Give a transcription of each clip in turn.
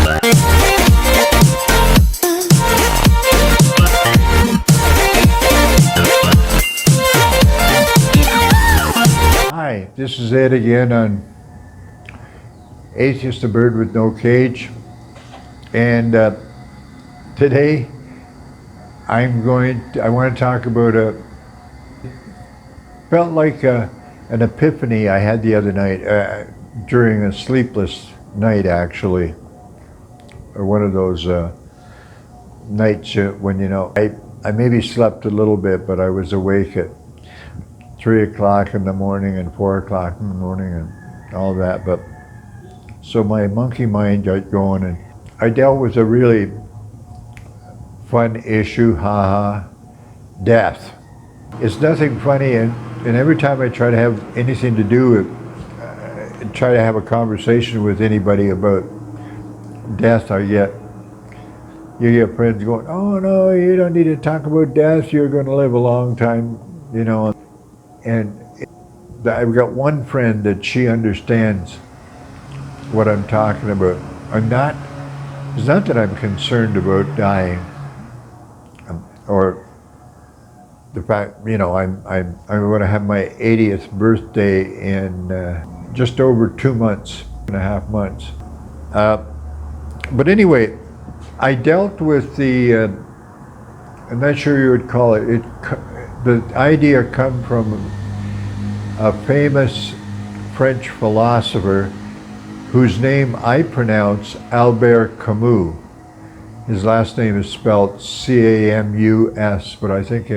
Hi, this is Ed again on Atheist, the Bird with No Cage, and today I want to talk about felt like an epiphany I had the other night during a sleepless night, actually, or one of those nights when I maybe slept a little bit, but I was awake at 3 o'clock in the morning and 4 o'clock in the morning and all that. But so my monkey mind got going, and I dealt with a really fun issue, death. It's nothing funny, and every time I try to have anything to do with, try to have a conversation with anybody about death, you get friends going, "Oh no, you don't need to talk about death, you're going to live a long time," And I've got one friend that she understands what I'm talking about. It's not that I'm concerned about dying, or the fact, I'm going to have my 80th birthday in just over 2.5 months. But anyway, I dealt with I'm not sure you would call it, the idea come from a famous French philosopher whose name I pronounce Albert Camus. His last name is spelled Camus, but I think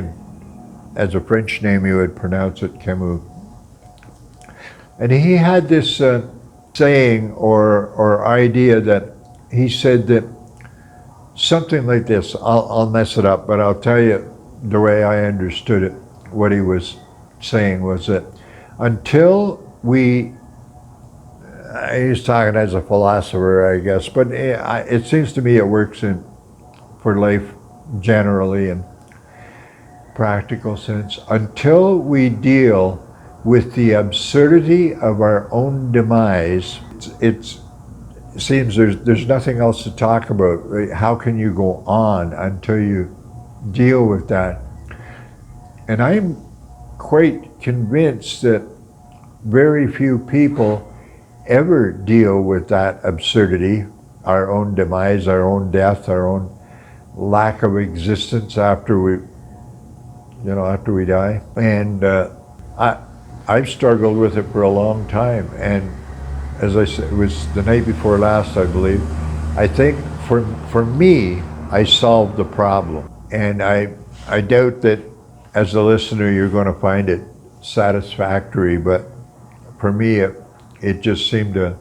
as a French name you would pronounce it Camus. And he had this saying or idea that he said that something like this, I'll mess it up, but I'll tell you the way I understood it. What he was saying was that until he's talking as a philosopher, I guess, but it seems to me it works for life generally in practical sense. Until we deal with the absurdity of our own demise, it seems there's nothing else to talk about. How can you go on until you deal with that? And I'm quite convinced that very few people ever deal with that absurdity, our own demise, our own death, our own lack of existence after we die. And I've struggled with it for a long time. And as I said, it was the night before last, I believe. I think for me, I solved the problem. And I doubt that as a listener you're going to find it satisfactory, but for me it just seemed to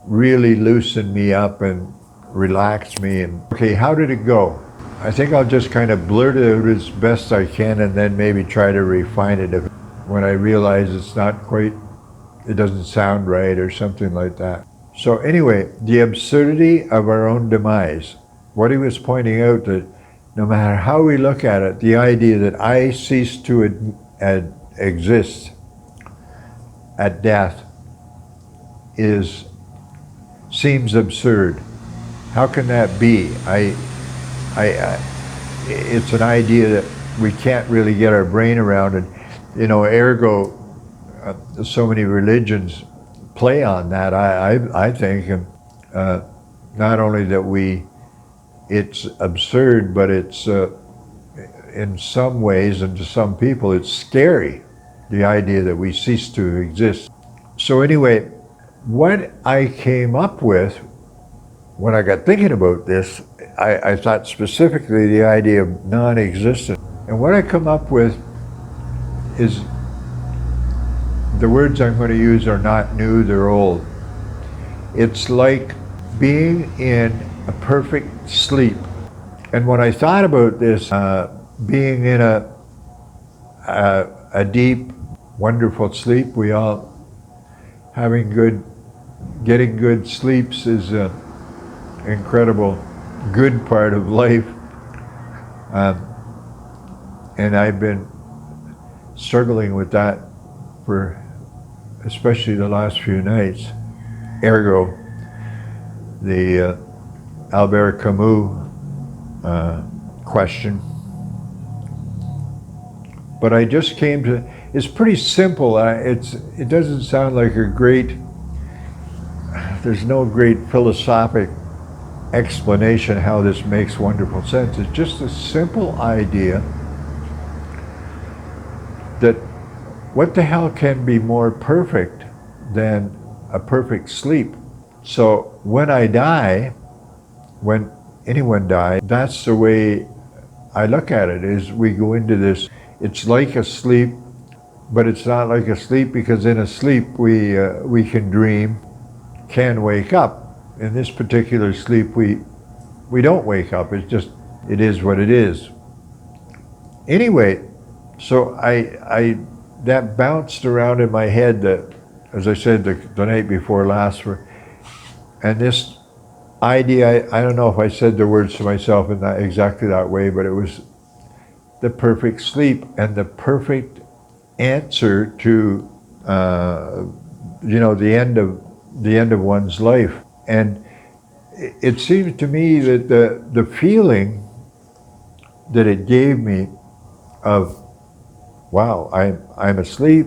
really loosen me up and relax me. And okay, how did it go? I think I'll just kind of blurt it out as best I can and then maybe try to refine it when I realize it doesn't sound right or something like that. So anyway, the absurdity of our own demise. What he was pointing out, that no matter how we look at it, the idea that I cease to exist at death seems absurd. How can that be? It's an idea that we can't really get our brain around, and ergo, so many religions play on that. I think, not only that it's absurd, but it's in some ways, and to some people, it's scary, the idea that we cease to exist. So anyway, what I came up with when I got thinking about this, I thought specifically the idea of non-existence. And what I come up with is, the words I'm going to use are not new, they're old. It's like being in a perfect sleep. And when I thought about this, being in a deep, wonderful sleep, we all getting good sleeps is an incredible good part of life. And I've been struggling with that for especially the last few nights. Ergo, the Albert Camus question. But I just came to, it's pretty simple. It doesn't sound like a great, there's no great philosophic explanation how this makes wonderful sense. It's just a simple idea that what the hell can be more perfect than a perfect sleep? So when I die, when anyone dies, that's the way I look at it, is we go into this, it's like a sleep, but it's not like a sleep, because in a sleep we can dream, can wake up. In this particular sleep we don't wake up, it's just, it is what it is. Anyway, so I that bounced around in my head, that, as I said, the night before last, and this idea, I don't know if I said the words to myself in that exactly that way, but it was the perfect sleep and the perfect answer to the end of one's life. And it seems to me that the feeling that it gave me of, wow, I'm asleep,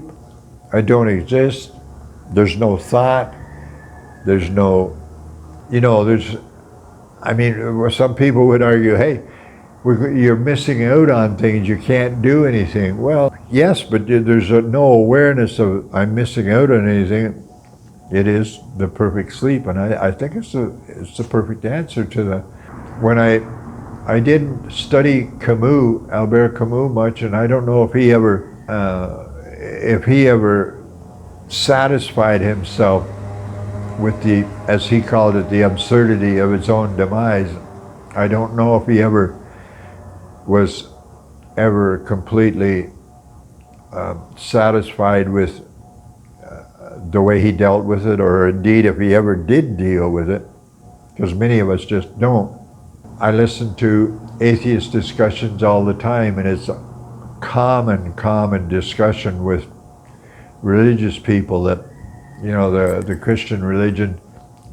I don't exist, there's no thought, there's no, some people would argue, hey, you're missing out on things, you can't do anything. Well, yes, but there's no awareness of I'm missing out on anything. It is the perfect sleep, and I think it's the perfect answer to that. When I didn't study Camus, Albert Camus, much, and I don't know if he ever satisfied himself with the, as he called it, the absurdity of its own demise. I don't know if he was ever completely satisfied with the way he dealt with it, or indeed if he ever did deal with it, because many of us just don't. I listen to atheist discussions all the time, and it's a common discussion with religious people that, the Christian religion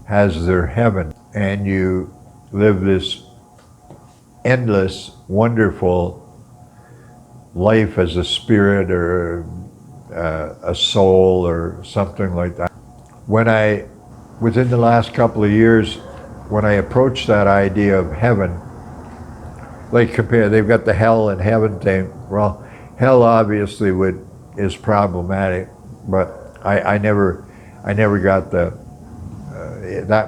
has their heaven, and you live this endless, wonderful life as a spirit or a soul or something like that. Within the last couple of years, when I approached that idea of heaven, like they've got the hell and heaven thing. Well, hell obviously is problematic, but I never got that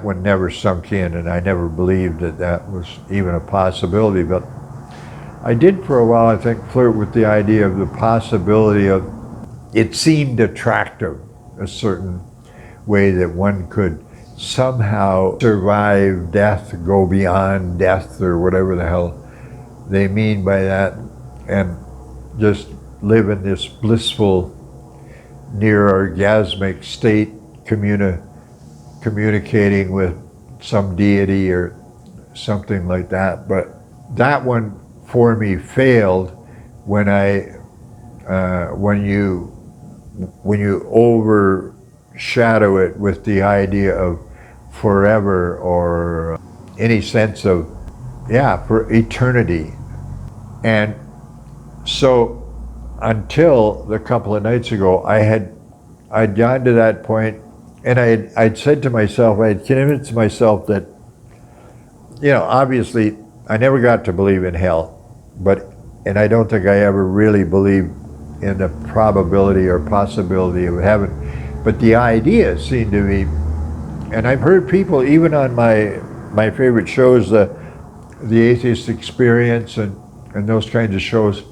one never sunk in, and I never believed that was even a possibility. But I did for a while, I think, flirt with the idea of the possibility of, it seemed attractive, a certain way that one could somehow survive death, go beyond death, or whatever the hell they mean by that, and just live in this blissful, near orgasmic state, communicating with some deity or something like that. But that one for me failed when you overshadow it with the idea of forever, or any sense of, for eternity. And so until a couple of nights ago, I'd gotten to that point, and I'd said to myself, I had convinced myself that, obviously I never got to believe in hell, and I don't think I ever really believed in the probability or possibility of heaven. But the idea seemed to me, and I've heard people, even on my favorite shows, the Atheist Experience and those kinds of shows,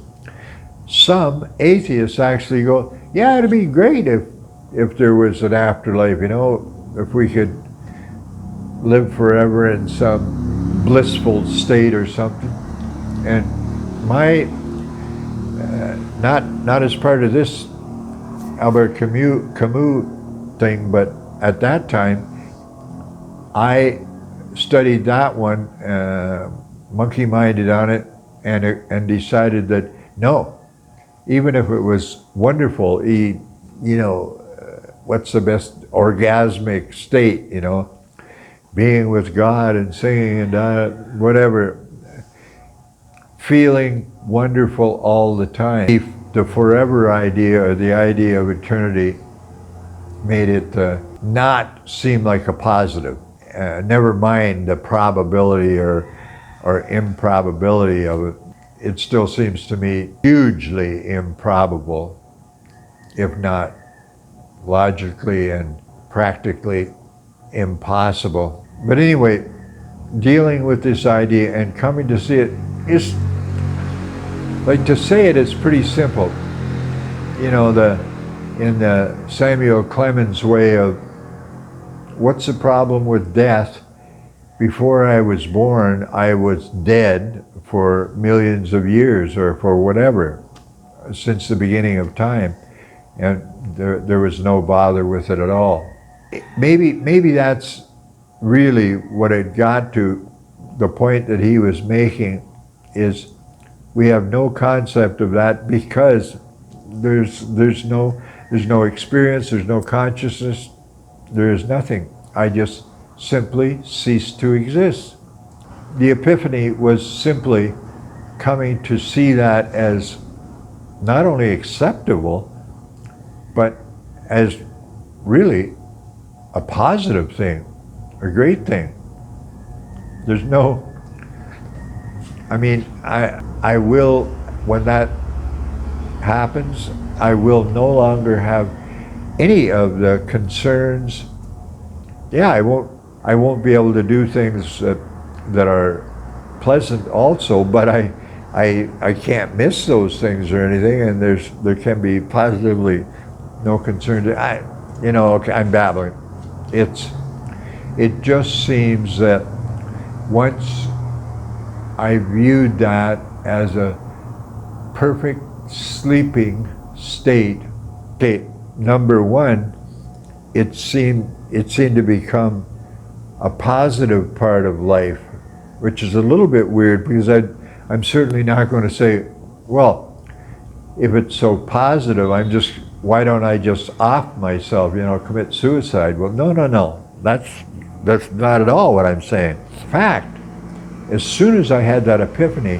some atheists actually go, yeah, it'd be great if there was an afterlife, if we could live forever in some blissful state or something. And not as part of this Albert Camus thing, but at that time, I studied that one, monkey-minded on it, and decided that no, even if it was wonderful, what's the best orgasmic state, being with God and singing and whatever, feeling wonderful all the time. The forever idea, or the idea of eternity, made it not seem like a positive. Never mind the probability or improbability of it. It still seems to me hugely improbable, if not logically and practically impossible. But anyway, dealing with this idea and coming to see it is, like, to say it is pretty simple. You know, in the Samuel Clemens way of, what's the problem with death? Before I was born, I was dead for millions of years, or for whatever, since the beginning of time, and there was no bother with it at all. Maybe that's really what it got to. The point that he was making is, we have no concept of that because there's no experience, there's no consciousness, there is nothing. I just simply cease to exist. The epiphany was simply coming to see that as not only acceptable, but as really a positive thing, a great thing. There's no, I mean, I will, when that happens, I will no longer have any of the concerns. Yeah, I won't be able to do things that are pleasant also, but I can't miss those things or anything, and there can be positively no concern. Okay, I'm babbling. It just seems that once I viewed that as a perfect sleeping state, number one, it seemed to become a positive part of life, which is a little bit weird, because I'm certainly not going to say, well, if it's so positive, why don't I just off myself, commit suicide? Well, no. That's not at all what I'm saying. In fact, as soon as I had that epiphany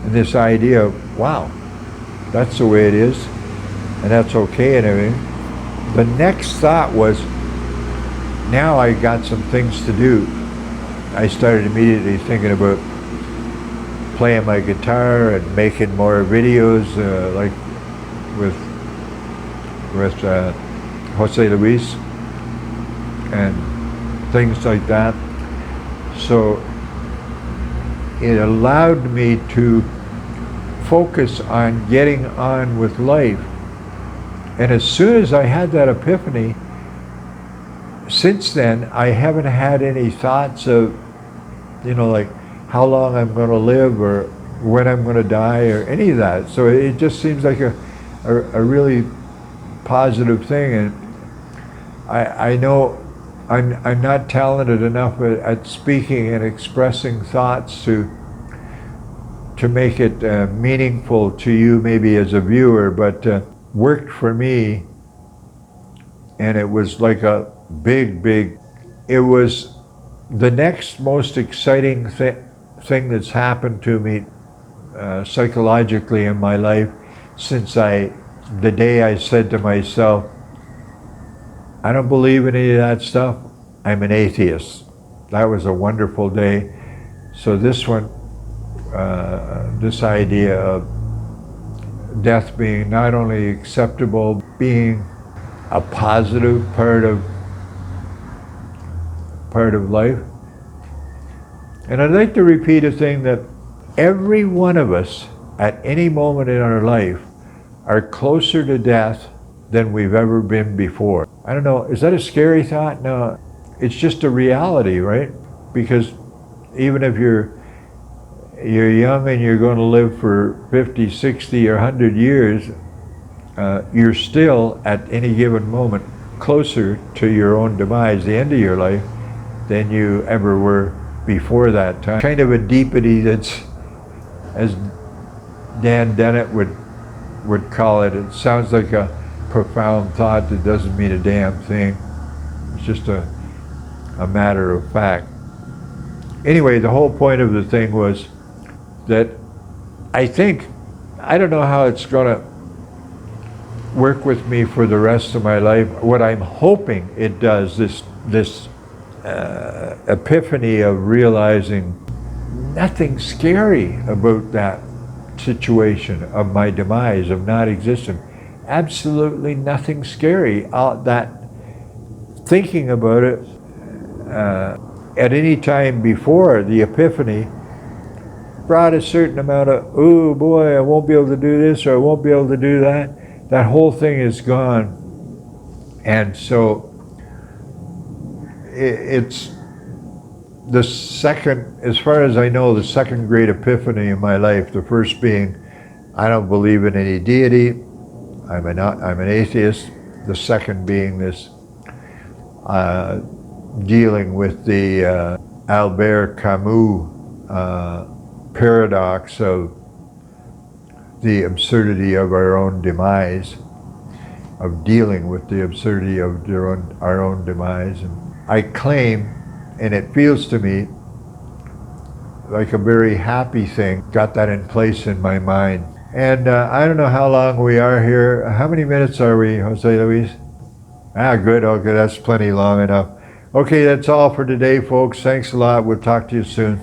and this idea of, wow, that's the way it is, and that's okay and everything, the next thought was, now I got some things to do. I started immediately thinking about playing my guitar and making more videos, like with Jose Luis and things like that. So it allowed me to focus on getting on with life. And as soon as I had that epiphany, since then, I haven't had any thoughts of, like how long I'm going to live or when I'm going to die or any of that. So it just seems like a really positive thing. And I know I'm not talented enough at speaking and expressing thoughts to make it meaningful to you, maybe as a viewer, but worked for me. And it was like a big, it was the next most exciting thing that's happened to me psychologically in my life since the day I said to myself, I don't believe in any of that stuff, I'm an atheist. That was a wonderful day. So this one, this idea of death being not only acceptable, being a positive part of life. And I'd like to repeat a thing that every one of us at any moment in our life are closer to death than we've ever been before. I don't know, is that a scary thought? No, it's just a reality, right? Because even if you're young and you're going to live for 50, 60, or 100 years, you're still at any given moment closer to your own demise, the end of your life, than you ever were before that time. Kind of a deepity that's, as Dan Dennett would call it, it sounds like a profound thought that doesn't mean a damn thing. It's just a matter of fact. Anyway, the whole point of the thing was that I don't know how it's going to work with me for the rest of my life. What I'm hoping it does, this epiphany of realizing nothing scary about that situation of my demise, of not existing. Absolutely nothing scary. That thinking about it at any time before the epiphany brought a certain amount of, oh boy, I won't be able to do this or I won't be able to do that. That whole thing is gone. And so it's the second, as far as I know, the second great epiphany in my life. The first being, I don't believe in any deity. I'm an atheist. The second being this dealing with the Albert Camus paradox of the absurdity of our own demise, of dealing with the absurdity of our own demise. And I claim, and it feels to me like a very happy thing, got that in place in my mind. And I don't know how long we are here. How many minutes are we, Jose Luis? Good, okay, that's plenty long enough. Okay, that's all for today, folks. Thanks a lot. We'll talk to you soon.